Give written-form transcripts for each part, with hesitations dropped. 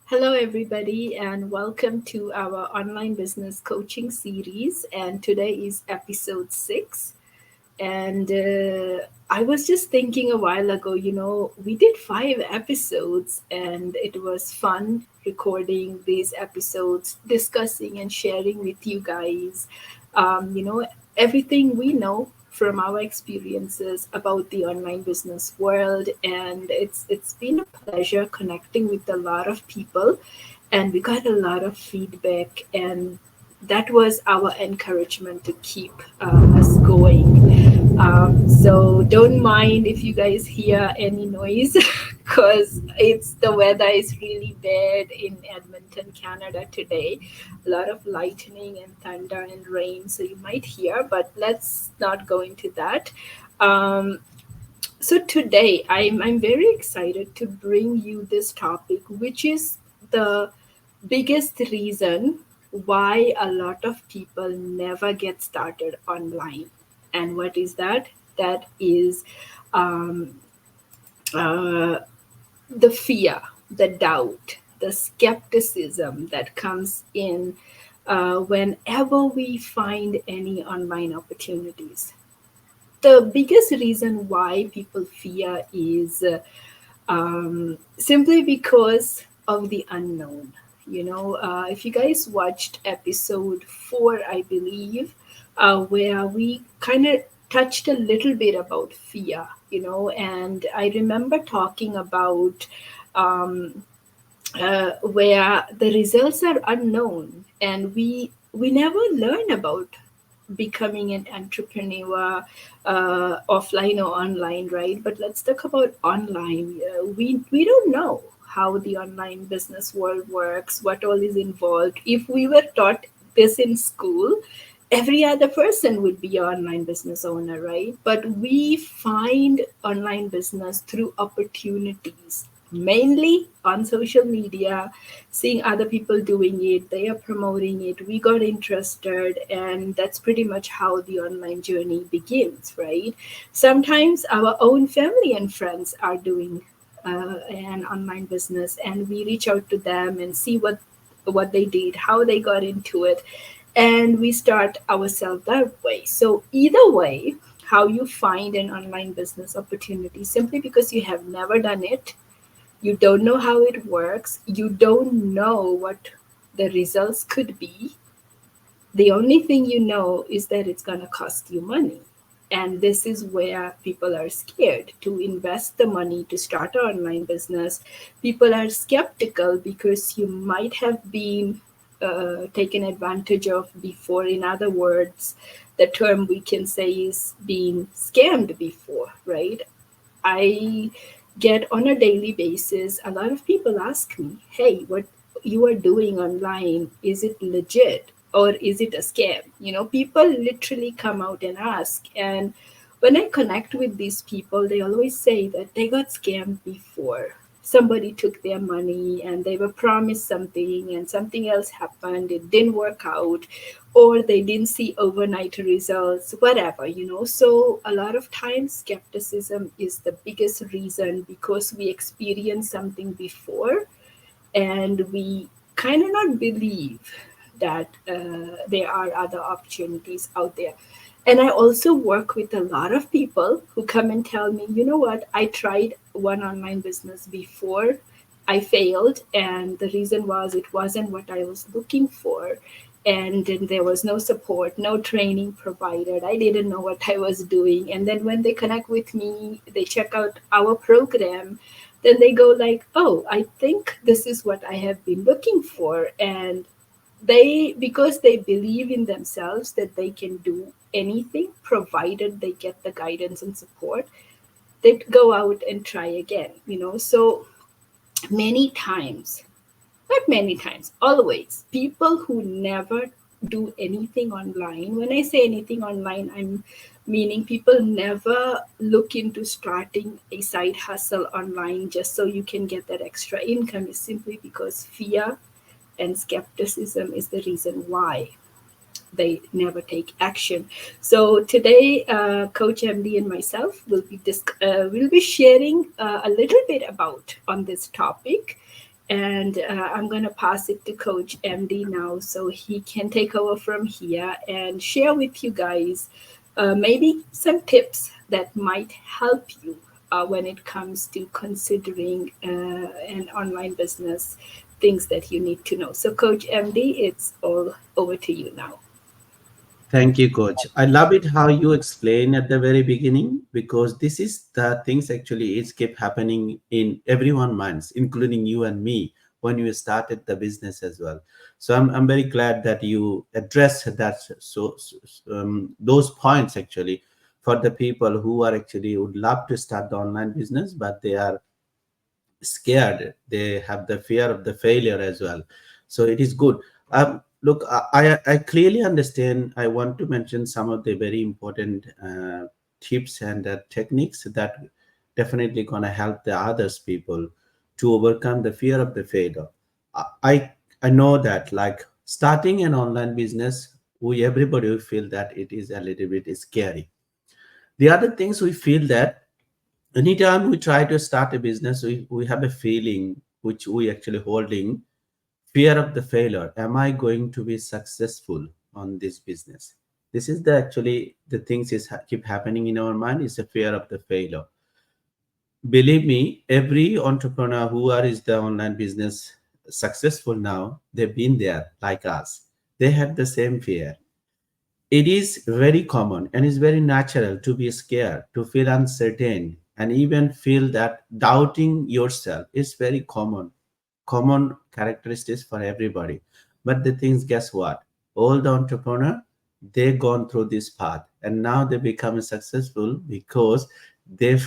Hello, everybody, and welcome to our online business coaching series. And today is episode 6. And I was just thinking a while ago, we did 5 episodes, and it was fun recording these episodes, discussing and sharing with you guys, everything we know from our experiences about the online business world. And it's been a pleasure connecting with a lot of people, and we got a lot of feedback, and that was our encouragement to keep us going. So don't mind if you guys hear any noise because it's the weather is really bad in Edmonton, Canada today. A lot of lightning and thunder and rain, so you might hear, but let's not go into that. Um, so today I'm very excited to bring you this topic, which is the biggest reason why a lot of people never get started online. And what is that? That is um, uh, the fear, the doubt, the skepticism that comes in whenever we find any online opportunities. The biggest reason why people fear is simply because of the unknown. If you guys watched episode 4, I believe, where we kind of touched a little bit about fear, and I remember talking about where the results are unknown, and we never learn about becoming an entrepreneur, offline or online, right? But let's talk about online. We don't know how the online business world works, what all is involved. If we were taught this in school, every other person would be an online business owner, right? But we find online business through opportunities, mainly on social media, seeing other people doing it, they are promoting it, we got interested, and that's pretty much how the online journey begins, right? Sometimes our own family and friends are doing an online business, and we reach out to them and see what they did, how they got into it, and we start ourselves that way. So either way, how you find an online business opportunity, simply because you have never done it, you don't know how it works, you don't know what the results could be. The only thing you know is that it's going to cost you money. And this is where people are scared to invest the money to start an online business. People are skeptical because you might have been taken advantage of before. In other words, the term we can say is being scammed before, right? I get on a daily basis, a lot of people ask me, hey, what you are doing online, is it legit or is it a scam? People literally come out and ask. And when I connect with these people, they always say that they got scammed before. Somebody took their money and they were promised something and something else happened, it didn't work out, or they didn't see overnight results, whatever. So a lot of times skepticism is the biggest reason, because we experienced something before and we kind of not believe that there are other opportunities out there. And I also work with a lot of people who come and tell me, you know what, I tried one online business before, I failed, and the reason was it wasn't what I was looking for. And then there was no support, no training provided. I didn't know what I was doing. And then when they connect with me, they check out our program, then they go like, oh, I think this is what I have been looking for. And because they believe in themselves that they can do anything provided they get the guidance and support, they go out and try again. So many times, not many times, always, people who never do anything online, when I say anything online, I'm meaning people never look into starting a side hustle online just so you can get that extra income, is simply because fear and skepticism is the reason why they never take action. So today, Coach MD and myself will be sharing a little bit about on this topic, And I'm going to pass it to Coach MD now so he can take over from here and share with you guys maybe some tips that might help you when it comes to considering an online business, things that you need to know. So, Coach MD, it's all over to you now. Thank you, Coach. I love it how you explain at the very beginning, because this is the things actually is keep happening in everyone's minds, including you and me when you started the business as well. So I'm very glad that you address that. Those points actually for the people who are actually would love to start the online business, but they are scared, they have the fear of the failure as well. So it is good. Look, I clearly understand. I want to mention some of the very important tips and techniques that definitely gonna help the others people to overcome the fear of the failure. I know that, like, starting an online business, we everybody will feel that it is a little bit scary. The other things we feel that anytime we try to start a business, we have a feeling which we actually holding, fear of the failure. Am I going to be successful on this business? This is the actually the things is keep happening in our mind, is a fear of the failure. Believe me, every entrepreneur who are is the online business successful now, they've been there like us. They have the same fear. It is very common and is very natural to be scared, to feel uncertain, and even feel that doubting yourself is very common characteristics for everybody. But the things, guess what? All the entrepreneur, they gone through this path and now they become successful because they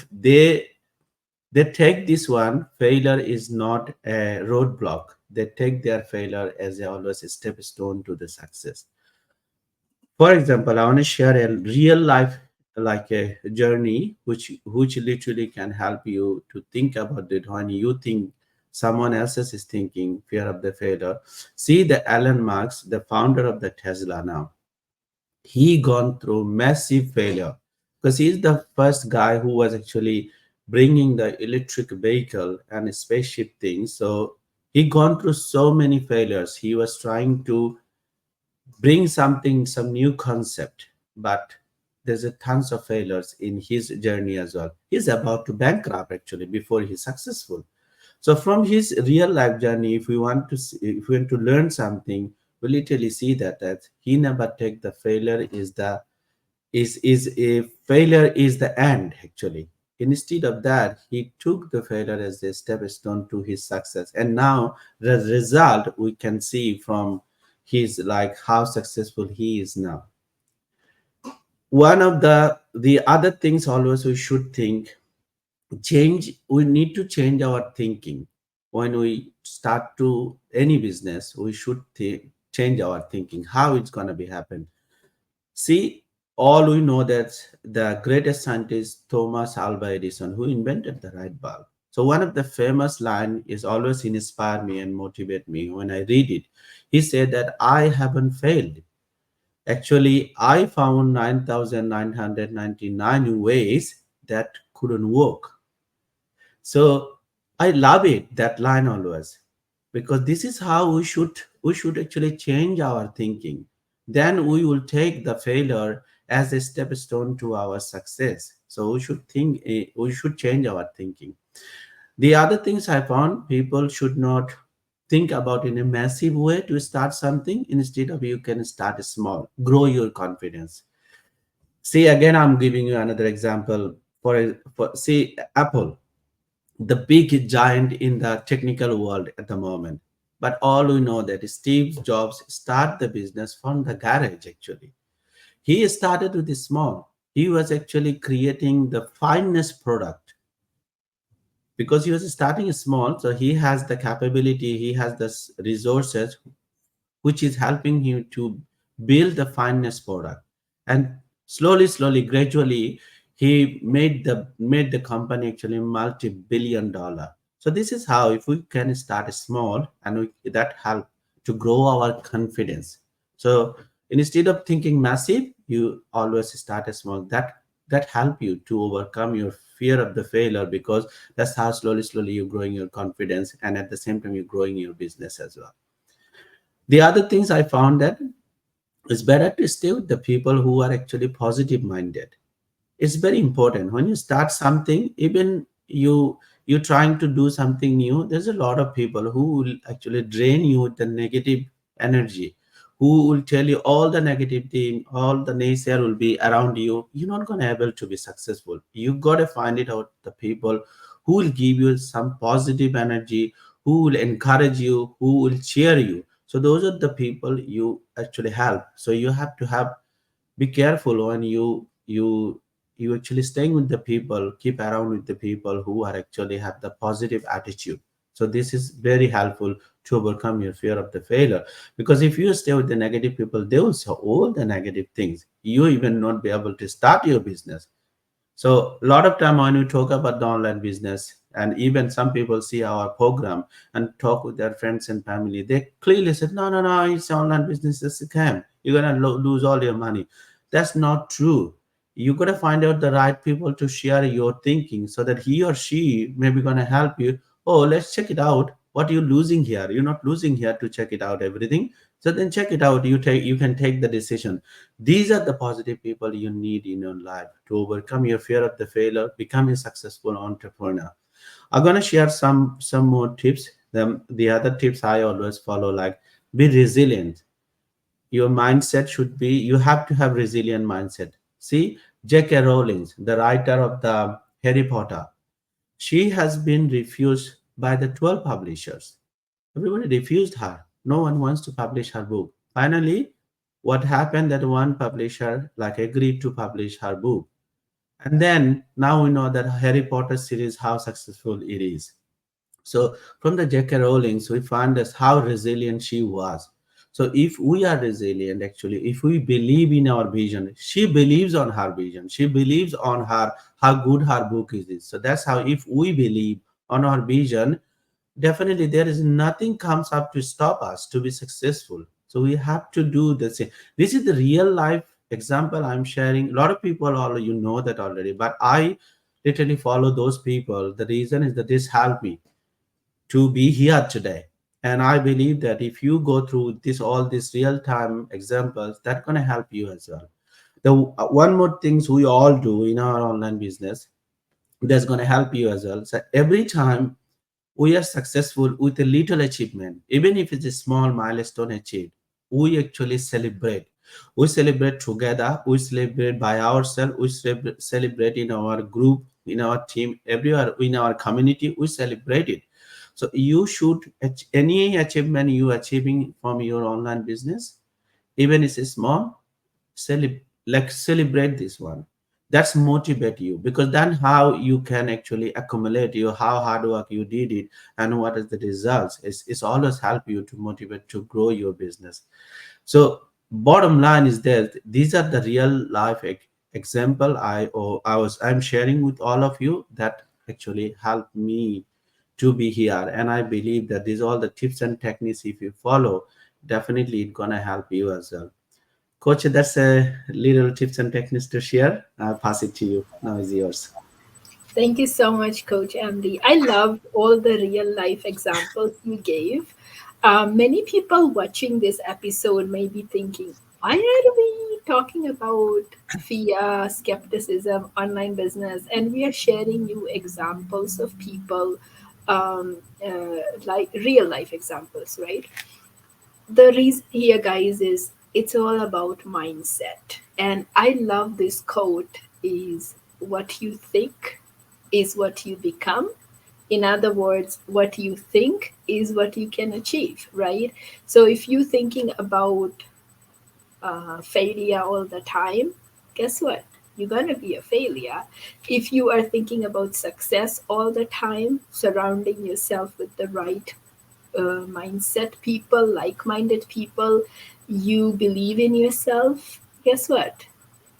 they take this one. Failure is not a roadblock. They take their failure as a always a step stone to the success. For example, I want to share a real life, like a journey which literally can help you to think about it when you think someone else is thinking fear of the failure. See the Elon Musk, the founder of the Tesla now. He gone through massive failure because he's the first guy who was actually bringing the electric vehicle and spaceship thing. So he gone through so many failures. He was trying to bring something, some new concept, but there's a tons of failures in his journey as well. He's about to bankrupt actually before he's successful. So from his real life journey, if we want to if we want to learn something, we literally see that he never take the failure is the is a failure is the end actually. Instead of that, he took the failure as a step stone to his success, and now the result we can see from his, like, how successful he is now. One of the other things always we should think, change, we need to change our thinking. When we start to any business, we should change our thinking how it's going to be happen. See, all we know that the greatest scientist Thomas Alva Edison, who invented the light bulb. So one of the famous line is always inspire me and motivate me when I read it. He said that I haven't failed. Actually, I found 9,999 ways that couldn't work. So I love it, that line always, because this is how we should actually change our thinking. Then we will take the failure as a step stone to our success. So we should think, we should change our thinking. The other things I found, people should not think about in a massive way to start something. Instead of, you can start small, grow your confidence. See, again, I'm giving you another example. For see, Apple, the big giant in the technical world at the moment. But all we know that Steve Jobs started the business from the garage actually. He started with the small. He was actually creating the finest product because he was starting small. So he has the capability, he has the resources which is helping him to build the finest product. And slowly, gradually, he made the company actually multi-billion dollar. So this is how, if we can start small, and that help to grow our confidence. So instead of thinking massive, you always start small. that help you to overcome your fear of the failure, because that's how slowly you're growing your confidence, and at the same time you're growing your business as well. The other things I found that it's better to stay with the people who are actually positive minded. It's very important when you start something, even you're trying to do something new, there's a lot of people who will actually drain you with the negative energy, who will tell you all the negative thing, all the naysayer will be around you. You're not going to able to be successful. You got to find it out the people who will give you some positive energy, who will encourage you, who will cheer you. So those are the people you actually help. So you have to have, be careful when you actually staying with the people, keep around with the people who are actually have the positive attitude. So this is very helpful to overcome your fear of the failure, because if you stay with the negative people, they will say all the negative things, you even not be able to start your business. So a lot of time when we talk about the online business, and even some people see our program and talk with their friends and family, they clearly said, no, no, no, it's online business, it's a scam. You're gonna lose all your money. That's not true. You gotta find out the right people to share your thinking, so that he or she may be gonna help you. Oh, let's check it out. What you're losing here? You're not losing here to check it out everything. So then check it out. You can take the decision. These are the positive people you need in your life to overcome your fear of the failure, become a successful entrepreneur. I'm gonna share some more tips. The other tips I always follow, like be resilient. Your mindset should be, you have to have resilient mindset. See, J.K. Rowling, the writer of the Harry Potter, she has been refused by the 12 publishers. Everybody refused her. No one wants to publish her book. Finally, what happened that one publisher like agreed to publish her book. And then now we know that Harry Potter series, how successful it is. So from the J.K. Rowling's, we find us how resilient she was. So if we are resilient, actually, if we believe in our vision, she believes on her vision. She believes on her how good her book is. So that's how, if we believe on our vision, definitely there is nothing comes up to stop us to be successful. So we have to do the same. This is the real life example I'm sharing. A lot of people all you know that already, but I literally follow those people. The reason is that this helped me to be here today. And I believe that if you go through this all these real time examples, that's gonna help you as well. The one more things we all do in our online business, that's gonna help you as well. So every time we are successful with a little achievement, even if it's a small milestone achieved, we actually celebrate. We celebrate together, we celebrate by ourselves, we celebrate in our group, in our team, everywhere, in our community, we celebrate it. So you should, any achievement you achieving from your online business, even if it's small, celebrate this one. That's motivate you, because then how you can actually accumulate you how hard work you did it, and what is the results, is always help you to motivate to grow your business. So bottom line is that these are the real life example I'm sharing with all of you, that actually helped me to be here. And I believe that these all the tips and techniques, if you follow, definitely it's gonna help you as well. Coach, that's a little tips and techniques to share. I'll pass it to you. Now is yours. Thank you so much, Coach Andy. I loved all the real life examples you gave. Many people watching this episode may be thinking, why are we talking about fear, skepticism, online business, and we are sharing you examples of people, like real life examples, right? The reason here, guys, is it's all about mindset. And I love this quote: is what you think is what you become. In other words, what you think is what you can achieve, right? So if you're thinking about failure all the time, guess what? You're going to be a failure. If you are thinking about success all the time, surrounding yourself with the right mindset people, like minded people, you believe in yourself, guess what?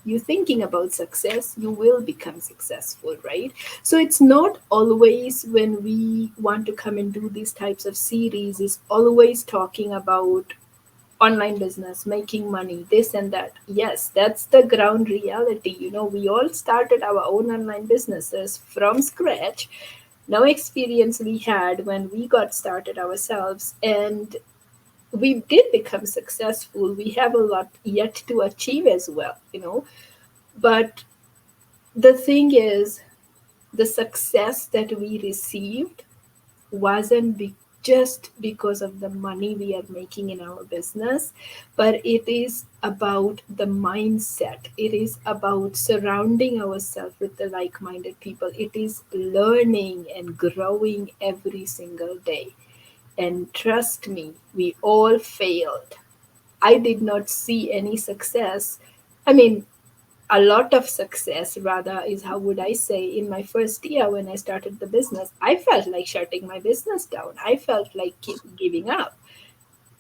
You thinking about success, you will become successful, right? So it's not always, when we want to come and do these types of series, is always talking about online business, making money, this and that. Yes, that's the ground reality. We all started our own online businesses from scratch. No experience we had when we got started ourselves, and we did become successful. We have a lot yet to achieve as well. But the thing is, the success that we received wasn't just because of the money we are making in our business, but it is about the mindset. It is about surrounding ourselves with the like minded people. It is learning and growing every single day. And trust me, we all failed. I did not see any success. I mean, a lot of success rather is, how would I say, in my first year when I started the business. I felt like shutting my business down. I felt like giving up.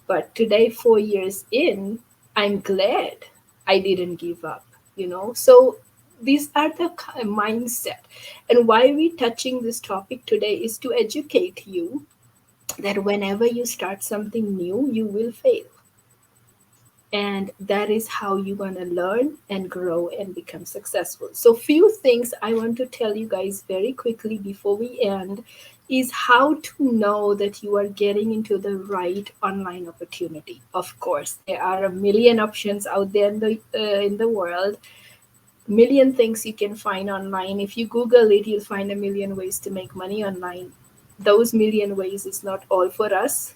But today, 4 years in, I'm glad I didn't give up. So these are the mindset. And why we touching this topic today is to educate you that whenever you start something new, you will fail, and that is how you're going to learn and grow and become successful. So few things I want to tell you guys very quickly before we end is how to know that you are getting into the right online opportunity. Of course, there are a million options out there in the world, million things you can find online. If you Google it, you'll find a million ways to make money online. Those million ways is not all for us.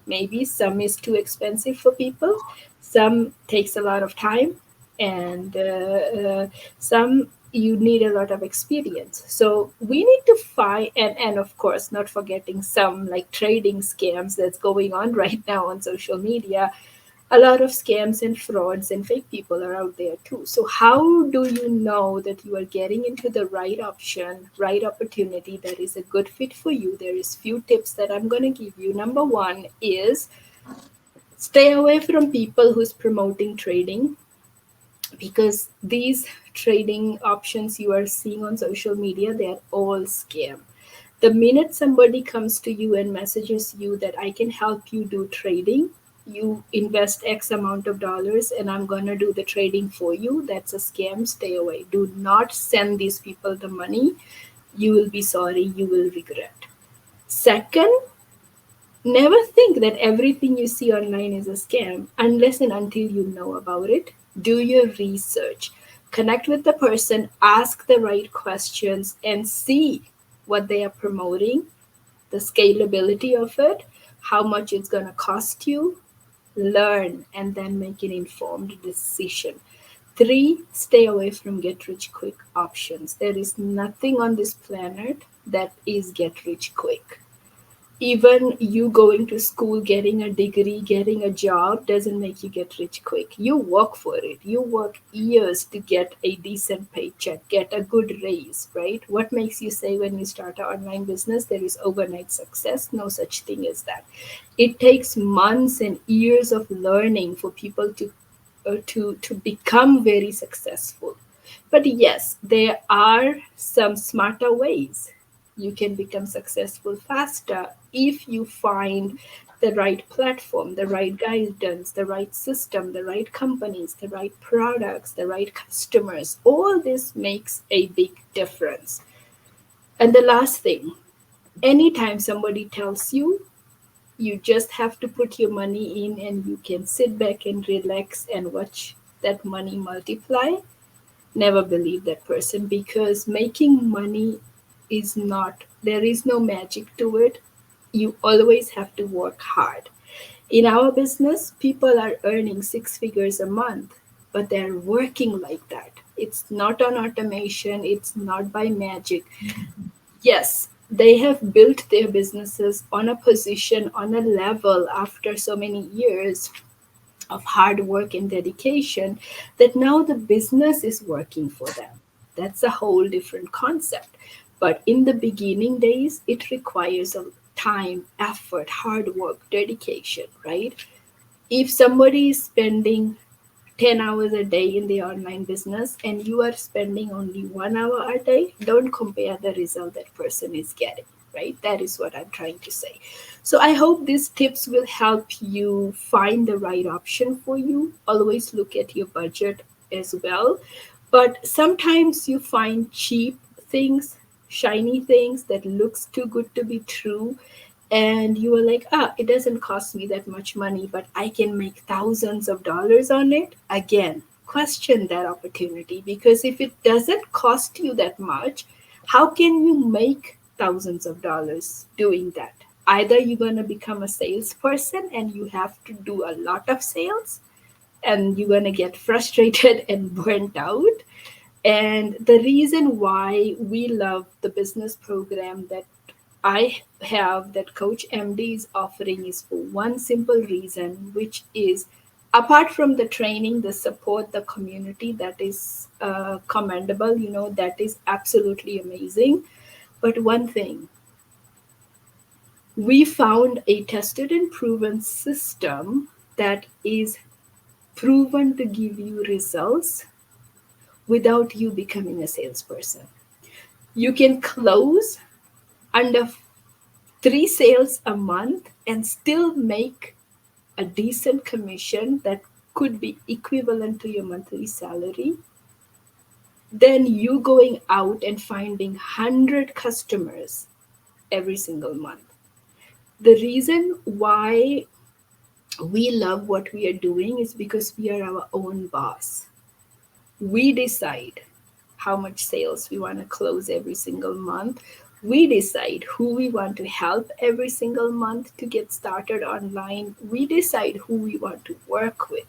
Maybe some is too expensive for people, some takes a lot of time, and some you need a lot of experience. So we need to find, and of course, not forgetting some like trading scams that's going on right now on social media. A lot of scams and frauds and fake people are out there too. So how do you know that you are getting into the right option, right opportunity that is a good fit for you? There is few tips that I'm going to give you. Number one is stay away from people who's promoting trading, because these trading options you are seeing on social media, they are all scam. The minute somebody comes to you and messages you that I can help you do trading, you invest X amount of dollars and I'm going to do the trading for you, that's a scam. Stay away. Do not send these people the money. You will be sorry, you will regret. Second, never think that everything you see online is a scam unless and until you know about it. Do your research, connect with the person, ask the right questions, and see what they are promoting, the scalability of it, how much it's going to cost you. Learn and then make an informed decision. Three, stay away from get rich quick options. There is nothing on this planet that is get rich quick. Even you going to school, getting a degree, getting a job doesn't make you get rich quick. You work for it. You work years to get a decent paycheck, get a good raise, right? What makes you say when you start an online business there is overnight success? No such thing as that. It takes months and years of learning for people to become very successful. But yes, there are some smarter ways you can become successful faster if you find the right platform, the right guidance, the right system, the right companies, the right products, the right customers. All this makes a big difference. And the last thing, anytime somebody tells you you just have to put your money in and you can sit back and relax and watch that money multiply, never believe that person, because making money is not, there is no magic to it. You always have to work hard. In our business, people are earning six figures a month, but they're working like that. It's not on automation, it's not by magic. Yes, they have built their businesses on a position, on a level after so many years of hard work and dedication, that now the business is working for them. That's a whole different concept. But in the beginning days, it requires a time, effort, hard work, dedication, right? If somebody is spending 10 hours a day in the online business and you are spending only 1 hour a day, don't compare the result that person is getting, right? That is what I'm trying to say. So I hope these tips will help you find the right option for you. Always look at your budget as well. But sometimes you find cheap things, shiny things that looks too good to be true, and you are like, ah, it doesn't cost me that much money, but I can make thousands of dollars on it. Again, question that opportunity, because if it doesn't cost you that much, how can you make thousands of dollars doing that? Either you're going to become a salesperson and you have to do a lot of sales, and you're going to get frustrated and burnt out. And the reason why we love the business program that I have, that Coach MD is offering, is for one simple reason, which is, apart from the training, the support, the community, that is commendable, that is absolutely amazing. But one thing, we found a tested and proven system that is proven to give you results without you becoming a salesperson. You can close under 3 sales a month and still make a decent commission that could be equivalent to your monthly salary than you going out and finding 100 customers every single month. The reason why we love what we are doing is because we are our own boss. We decide how much sales we want to close every single month. We decide who we want to help every single month to get started online. We decide who we want to work with.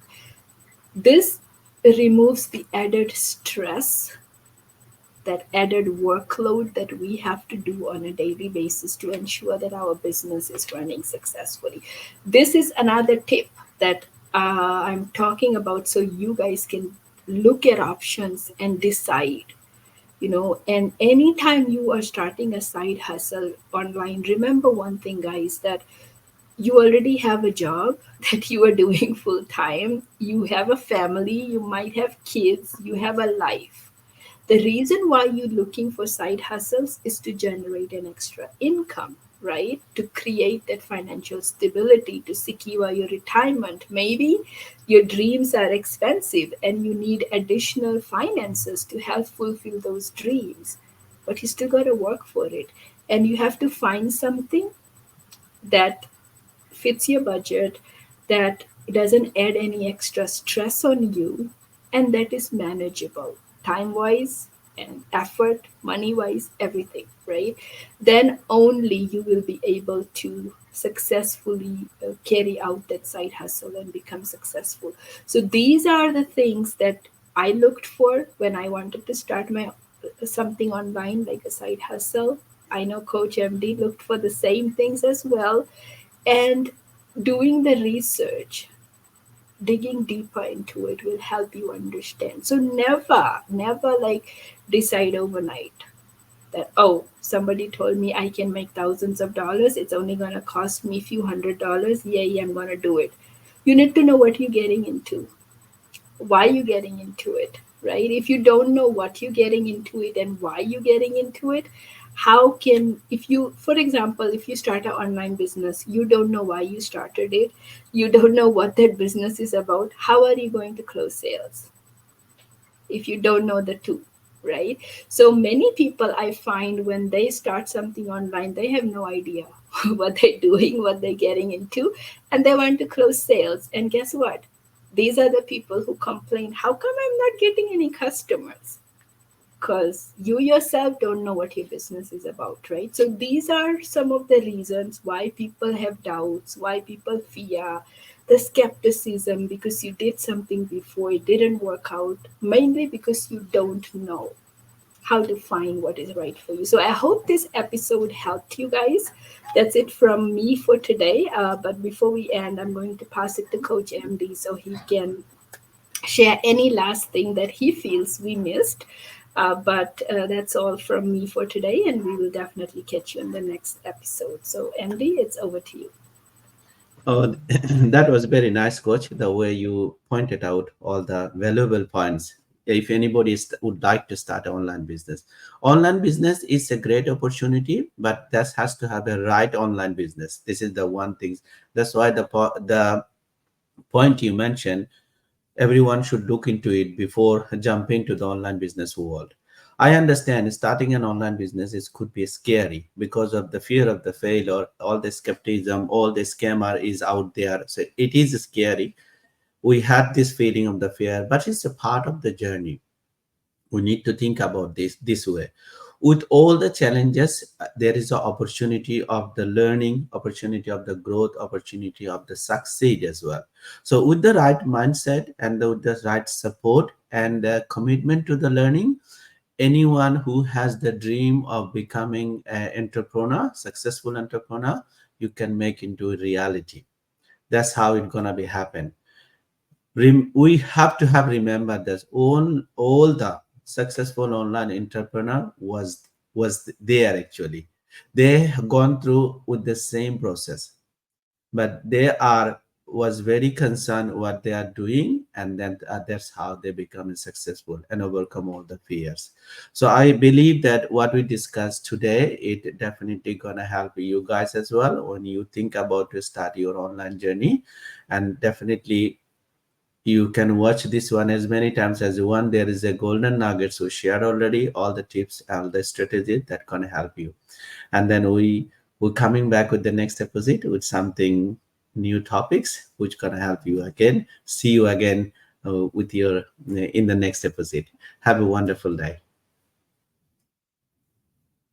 This removes the added stress, that added workload that we have to do on a daily basis to ensure that our business is running successfully. This is another tip that I'm talking about, so you guys can look at options and decide. And anytime you are starting a side hustle online, remember one thing, guys, that you already have a job that you are doing full time, you have a family, you might have kids, you have a life. The reason why you're looking for side hustles is to generate an extra income, right? To create that financial stability, to secure your retirement. Maybe your dreams are expensive and you need additional finances to help fulfill those dreams, but you still got to work for it. And you have to find something that fits your budget, that doesn't add any extra stress on you, and that is manageable time wise and effort, money wise, everything, right? Then only you will be able to successfully carry out that side hustle and become successful. So these are the things that I looked for when I wanted to start my something online like a side hustle. I know Coach MD looked for the same things as well, and doing the research, digging deeper into it will help you understand. So never like decide overnight that, oh, somebody told me I can make thousands of dollars, it's only going to cost me a few $100. Yeah, I'm going to do it. You need to know what you're getting into, why you getting into it, right? If you don't know what you're getting into it and why you're getting into it, how can, if you, for example, if you start an online business, you don't know why you started it, you don't know what that business is about, how are you going to close sales if you don't know the two, right? So many people I find, when they start something online, they have no idea what they're doing, what they're getting into, and they want to close sales. And guess what? These are the people who complain, how come I'm not getting any customers? Because you yourself don't know what your business is about, right? So these are some of the reasons why people have doubts, why people fear, the skepticism, because you did something before, it didn't work out, mainly because you don't know how to find what is right for you. So I hope this episode helped you guys. That's it from me for today. But before we end, I'm going to pass it to Coach MD so he can share any last thing that he feels we missed. But that's all from me for today, and we will definitely catch you in the next episode. So, MD, it's over to you. Oh, that was very nice, Coach, the way you pointed out all the valuable points. if anybody would like to start an online business is a great opportunity, but that has to have a right online business. This is the one thing. That's why the point you mentioned, everyone should look into it before jumping to the online business world. I understand starting an online business is could be scary because of the fear of the failure, all the skepticism, all the scammer is out there. So it is scary. We had this feeling of the fear, but it's a part of the journey. We need to think about this way. With all the challenges, there is an opportunity of the learning, opportunity of the growth, opportunity of the succeed as well. So with the right mindset and with the right support and the commitment to the learning, anyone who has the dream of becoming an entrepreneur, successful entrepreneur, you can make into a reality. That's how it's gonna be happen. We have to have remember that all the successful online entrepreneur was there actually. They have gone through with the same process, but they are was very concerned what they are doing, and then that's how they become successful and overcome all the fears. So I believe that what we discussed today, it definitely gonna help you guys as well when you think about to start your online journey. And definitely you can watch this one as many times as you want. There is a golden nuggets we shared already, all the tips and the strategies that can help you. And then we're coming back with the next episode with something new topics which gonna help you again. See you again with your in the next episode. Have a wonderful day.